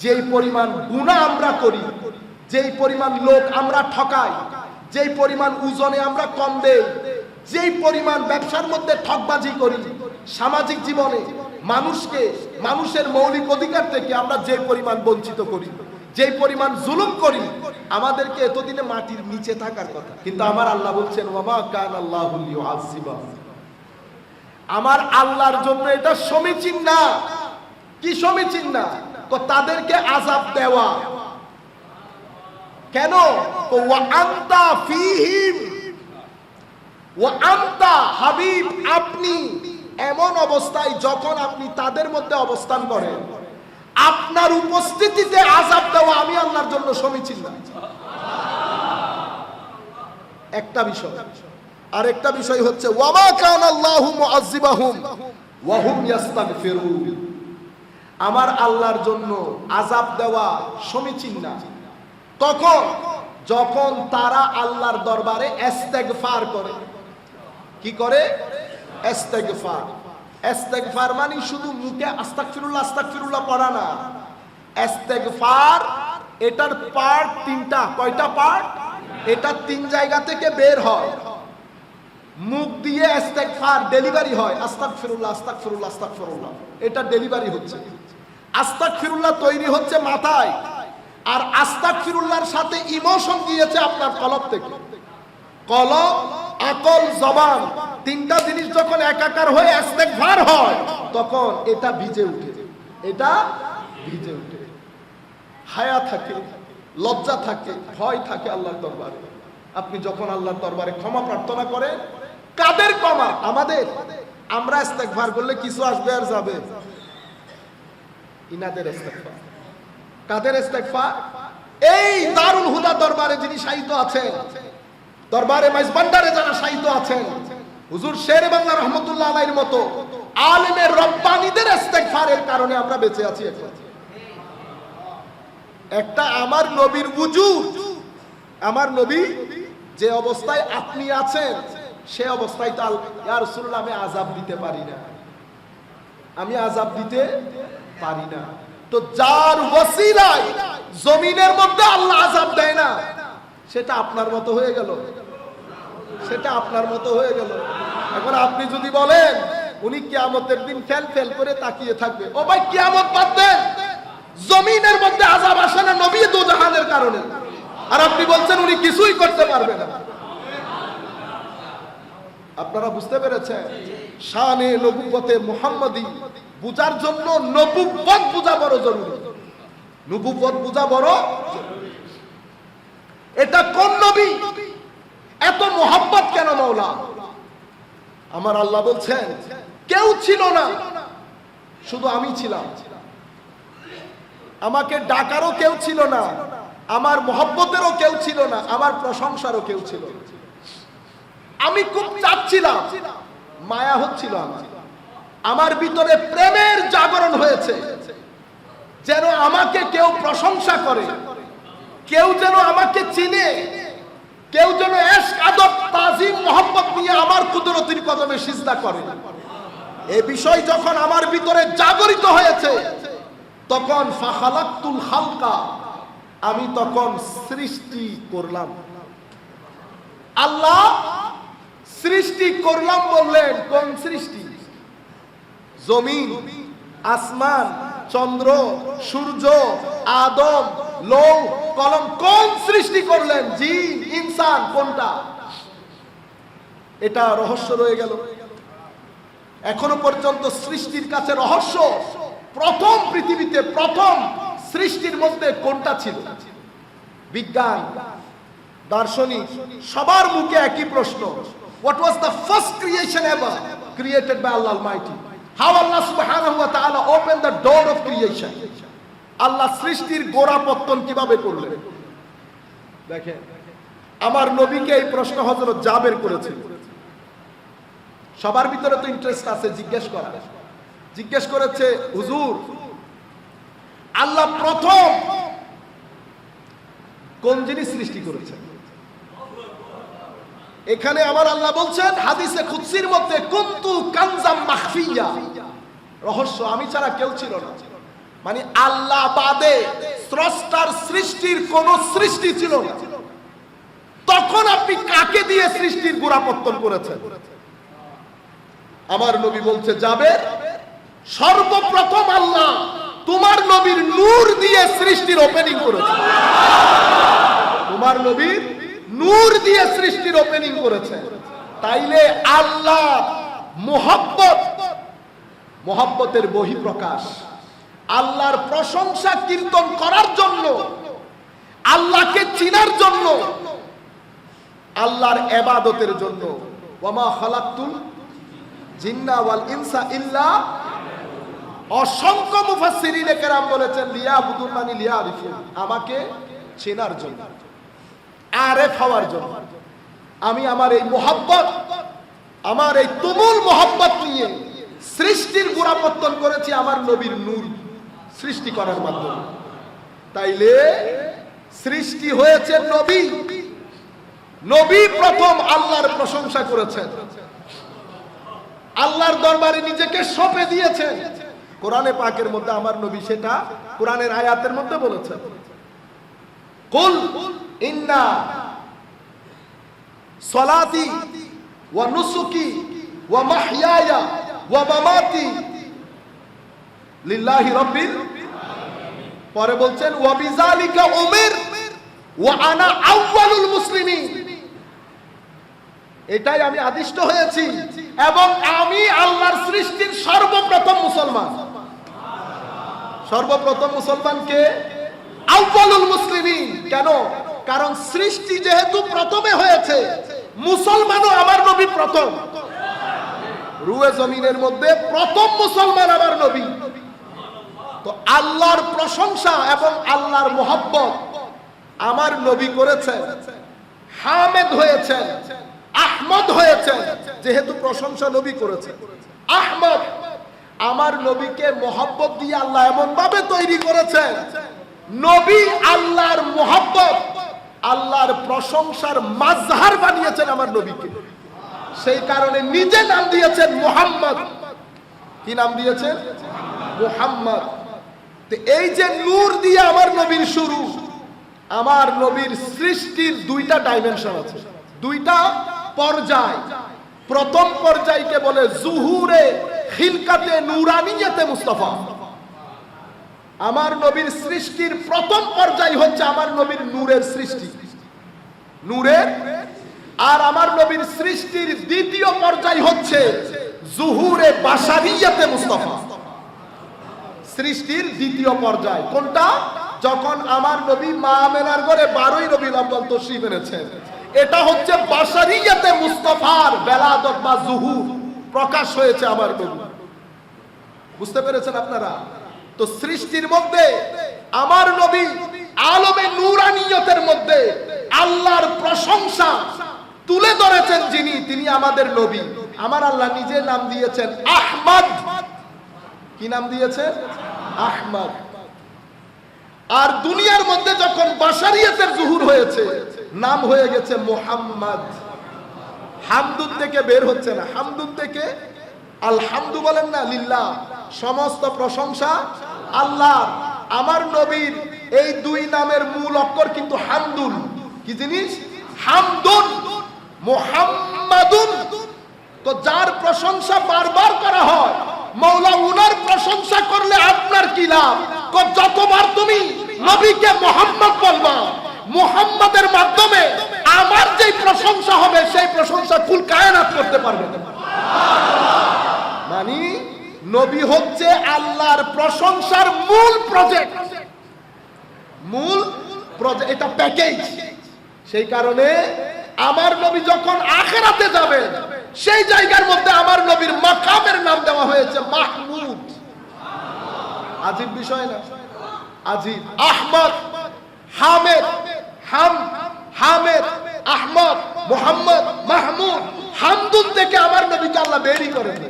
যেই পরিমাণ গুনাহ আমরা করি, যেই পরিমাণ লোক আমরা ঠকাই, যেই পরিমাণ ওজনে আমরা কম দেই, যেই পরিমাণ ব্যবসার মধ্যে ঠকবাজি করি, সামাজিক জীবনে মানুষের মৌলিক অধিকার থেকে আমরা যে পরিমাণ বঞ্চিত করি, যেই পরিমাণ জুলুম করি, আমাদেরকে এতদিনে মাটির নিচে থাকার কথা। কিন্তু আমার আল্লাহ বলছেন ওয়ামা কানাল্লাহু লিউআযিবাহুম, আমার আল্লাহর জন্য এটা সমীচীন না। কি সমীচীন না? তো তাদেরকে আযাব দেওয়া। কেন? ওয়া আনতা ফীহিম, ওয়া আনতা হাবিব, আপনি এমন অবস্থায় যখন আপনি তাদের মধ্যে অবস্থান করেন, আপনার উপস্থিতিতে আযাব দেওয়া আমি আল্লাহর জন্য সমীচীন না। একটা বিষয়। আর একটা বিষয় হচ্ছে ওয়ামা কানাল্লাহু মুআযিবাহুম ওয়া হুম ইস্তাগফিরুন, আমার আল্লাহর জন্য আযাব দেওয়া সমীচীন না। তখন যখন তারা আল্লাহর দরবারে ইস্তেগফার করে। কি করে? ইস্তেগফার। ইস্তেগফার মানে শুধু মুখে আস্তাগফিরুল্লাহ আস্তাগফিরুল্লাহ পড়া না। ইস্তেগফার এটার পার্ট তিনটা। কয়টা পার্ট? এটা তিন জায়গা থেকে বের হয়। মুখ দিয়ে ইস্তেগফার ডেলিভারি হয়, আস্তাগফিরুল্লাহ আস্তাগফিরুল্লাহ আস্তাগফিরুল্লাহ, এটা ডেলিভারি হচ্ছে। আস্তাগফিরুল্লাহ তৈরি হচ্ছে মাথায়, আর আস্তাগফিরুল্লাহর সাথে ইমোশন গিয়েছে আপনার কলব থেকে। কলব, আকল, জবান, তিনটা জিনিস যখন একাকার হয়ে ইস্তেগফার হয়, তখন এটা ভিজে উঠে। এটা ভিজে উঠে। হায়া থাকে, লজ্জা থাকে, ভয় থাকে আল্লাহর দরবারে। আপনি যখন আল্লাহর দরবারে ক্ষমা প্রার্থনা করেন, কাদের ক্ষমা? আমাদের। আমরা ইস্তেগফার করলে কিছু আসবে আর যাবে। ইনাদের ইস্তেগফার। কাদের ইস্তেগফার? এই দারুল হুদা দরবারে যিনি শায়িত আছেন, দরবারে মাইজবান্ডারে যারা শায়িত আছেন, হুজুর শেরে বাংলা রহমতুল্লাহ আলাইহির মতো আলেমে রব্বানীদের ইস্তেগফারের কারণে আমরা বেঁচে আছি। একটা আমার নবীর উজুদ, আমার নবী যে অবস্থায় আপনি আছেন সে অবস্থায় তো ইয়া রাসূলুল্লাহ আমি আযাব দিতে পারি না, আমি আযাব দিতে পারি না। তো যার ওসিলায় জমিনের মধ্যে আল্লাহ আযাব দেয় না, সেটা আপনার মতো হয়ে গেল, সেটা আপনার মতো হয়ে গেল। এখন আপনি যদি বলেন উনি কিয়ামতের দিন ফেল ফেল করে তাকিয়ে থাকবে, ও ভাই কিয়ামত বাদ দেন, জমিনের মধ্যে আযাব আসে না নবী দোজাহানের কারণে, আর আপনি বলছেন উনি কিছুই করতে পারবে না। আপনারা বুঝতে পেরেছেন? শানে নবুওয়াতে মুহাম্মাদি বুঝার জন্য নবুওয়াত বুঝা বড় জরুরি। নবুওয়াত বুঝা বড়। এটা কোন নবী? এত মোহাব্বত কেন মাওলা? আমার আল্লাহ বলছেন কেউ ছিল না, শুধু আমি ছিলাম। আমাকে ডাকারও কেউ ছিল না, আমার মোহাব্বতেরও কেউ ছিল না, আমার প্রশংসারও কেউ ছিল না। আমি খুব চাচ্ছিলাম, মায়া হচ্ছিল আমার ভিতরে প্রেমের জাগরণ হয়েছে, যেন আমাকে কেউ প্রশংসা করে, কেউ যেন আমাকে চিনে, কেউ যেন ইশক আদব তাজিম মোহাব্বত নিয়ে আমার কুদরতির কদমে সিজদা করে। এই বিষয় যখন আমার ভিতরে জাগরিত হয়েছে, তখন ফাখালাকতুল খালকা, আমি তখন সৃষ্টি করলাম। আল্লাহ সৃষ্টি করলাম বললেন, কোন সৃষ্টি? জমিন, আসমান, চন্দ্র, সূর্য, আদম, লৌহ কলম, কোন সৃষ্টি করলেন? জিন, ইনসান, কোনটা? এটা রহস্য রয়ে গেল। এখনো পর্যন্ত সৃষ্টির কাছে রহস্য। প্রথম পৃথিবীতে প্রথম সৃষ্টির মধ্যে কোনটা ছিল? বিজ্ঞান, দার্শনিক সবার মুখে একই প্রশ্ন, what was the first creation ever created by Allah Almighty? How Allah subhanahu wa ta'ala opened the door of creation? আল্লাহ সৃষ্টির গোড়াপত্তন কিভাবে করলেন? দেখেন, আমার নবীকে এই প্রশ্ন হযরত জাবের করেছে। সবার ভিতরে তো ইন্টারেস্ট আছে জিজ্ঞেস করেছে, হুজুর আল্লাহ প্রথম কোন জিনিস সৃষ্টি করেছেন? এখানে আমার আল্লাহ বলছেন হাদিসে কুদসির মধ্যে কুনতু কানজাম মাখফিয়া, রহস্য, আমি ছাড়া কেউ ছিল না। মানে আল্লাহ বাদে স্রষ্টার সৃষ্টির কোন সৃষ্টি ছিল না, তখন আপনি কাকে দিয়ে সৃষ্টির গোড়াপত্তন করেছেন? আমার নবী বলছে, জাবের, সর্বপ্রথম আল্লাহ তোমার নবীর নূর দিয়ে সৃষ্টির ওপেনিং করেছে। তোমার নবীর নূর দিয়ে সৃষ্টির ওপেনিং করেছে। তাইলে আল্লাহ মোহাব্বত, মোহাব্বতের বহিঃপ্রকাশ, আল্লাহর প্রশংসা কীর্তন করার জন্য, আল্লাহকে চিনার জন্য, আল্লাহর ইবাদতের জন্য। ওয়ামা খালাকতুল জিন্না ওয়াল ইনসা ইল্লা, অসংখ্য মুফাসসিরিনে কেরাম বলেছেন লিয়াবুদুন মানে লিয়ারিফুন, আমাকে চেনার জন্য, আরেফ হওয়ার জন্য। আমি আমার এই মোহাব্বত, আমার এই তুমুল মোহাব্বত নিয়ে সৃষ্টির গোড়াপত্তন করেছি আমার নবীর নূর সৃষ্টি করার মাধ্যমে। তাইলে সৃষ্টি হয়েছে নবী, নবী প্রথম আল্লাহর প্রশংসা করেছেন, আল্লাহর দরবারে নিজেকে সঁপে দিয়েছেন। কোরআনে পাকের মধ্যে আমার নবী সেটা কোরআনের আয়াতের মধ্যে বলেছেন, কুল ইন্না সলাতি ওয়া নুসুকি ওয়া মাহইয়ায়া ওয়া মামাতি লিল্লাহি রাব্বিল, পরে বলছেন ওয়া বিযালিকা উমির ওয়া আনা আউয়ালুল মুসলিমিন, এটাই আমি আদিষ্ট হয়েছি এবং আমি আল্লাহর সৃষ্টির সর্বপ্রথম মুসলমান। সর্বপ্রথম মুসলমান কে? আউয়ালুল মুসলিমিন। কেন? কারণ সৃষ্টি যেহেতু প্রথমে হয়েছে, মুসলমানও আমার নবী প্রথম। রুয়ে জমিনের মধ্যে প্রথম মুসলমান আমার নবী। তো আল্লাহর প্রশংসা এবং আল্লাহর মোহাব্বত আমার নবী করেছেন, হামেদ হয়েছেন, আহমদ হয়েছেন। যেহেতু প্রশংসা নবী করেছেন, আহমদ, আমার নবীকে মোহাব্বত দিয়ে আল্লাহ এমন ভাবে তৈরি করেছেন, নবী আল্লাহর মোহাব্বত, আল্লাহর প্রশংসার মাজহার বানিয়েছেন আমার নবীকে। সেই কারণে নিজে নাম দিয়েছেন মুহাম্মদ। কি নাম দিয়েছেন? মুহাম্মদ। তো এই যে নূর দিয়ে আমার নবীর শুরু, আমার নবীর সৃষ্টির দুইটা ডাইমেনশন আছে, দুইটা পর্যায়। প্রথম পর্যায়কে বলে জুহুরে খিলকাতে নূরানিয়াতে মুস্তাফা। আমার নবীর সৃষ্টির প্রথম পর্যায় হচ্ছে আমার নবীর নূরের সৃষ্টি, নূরের। আর আমার নবীর সৃষ্টির দ্বিতীয় পর্যায় হচ্ছে জুহুরে বাশারিয়াতে মুস্তাফা। সৃষ্টির দ্বিতীয় পর্যায় কোনটা? যখন আমার নবী মা আমেনার ঘরে 12ই রবিউল আউয়াল তশরিফ এনেছেন, এটা হচ্ছে বাশারিয়াতে মুস্তাফার বেলাদত বা জুহুর প্রকাশ হয়েছে আমার নবী। বুঝতে পেরেছেন আপনারা? তো সৃষ্টির মধ্যে আমার নবী আলমে নূরানিয়তের মধ্যে আল্লাহর প্রশংসা তুলে ধরেছেন যিনি, তিনি আমাদের নবী। আমার আল্লাহ নিজে নাম দিয়েছেন আহমদ। কি নাম দিয়েছেন? আহমদ। আর দুনিয়ার মধ্যে যখন বাশারিয়াতের জুহুর হয়েছে, নাম হয়ে গেছে মুহাম্মদ। হামদুদ থেকে বের হচ্ছে না, হামদুদ থেকে আলহামদু বলেন না, লিল্লাহ, সমস্ত প্রশংসা আল্লাহ। আমার নবীর এই দুই নামের মূল অক্ষর কিন্তু হামদুল। কি জিনিস? হামদুন, মুহাম্মাদুন। তো যার প্রশংসা বারবার করা হয়, মওলা উনার প্রশংসা করলে আপনার কি লাভ? যতবার তুমি নবীকে মুহাম্মদ বলবা, মুহাম্মাদের মাধ্যমে আমার যে প্রশংসা হবে, সেই প্রশংসা কুল কায়নাত করতে পারবে না। মানে নবী হচ্ছে আল্লাহর প্রশংসার মূল প্রজেক্ট, মূল প্রজেক্ট, এটা প্যাকেজ। সেই কারণে আমার নবী যখন আখিরাতে যাবেন, সেই জায়গার মধ্যে আমার নবীর মাকামের নাম দেওয়া হয়েছে মাহমুদ। আজীব বিষয় না? আজীব। আহমদ, হামেদ, হামেদ, আহমদ, মুহাম্মদ, মাহমুদ। হামদুন থেকে আমার নবীকে আল্লাহ বেরই করেন।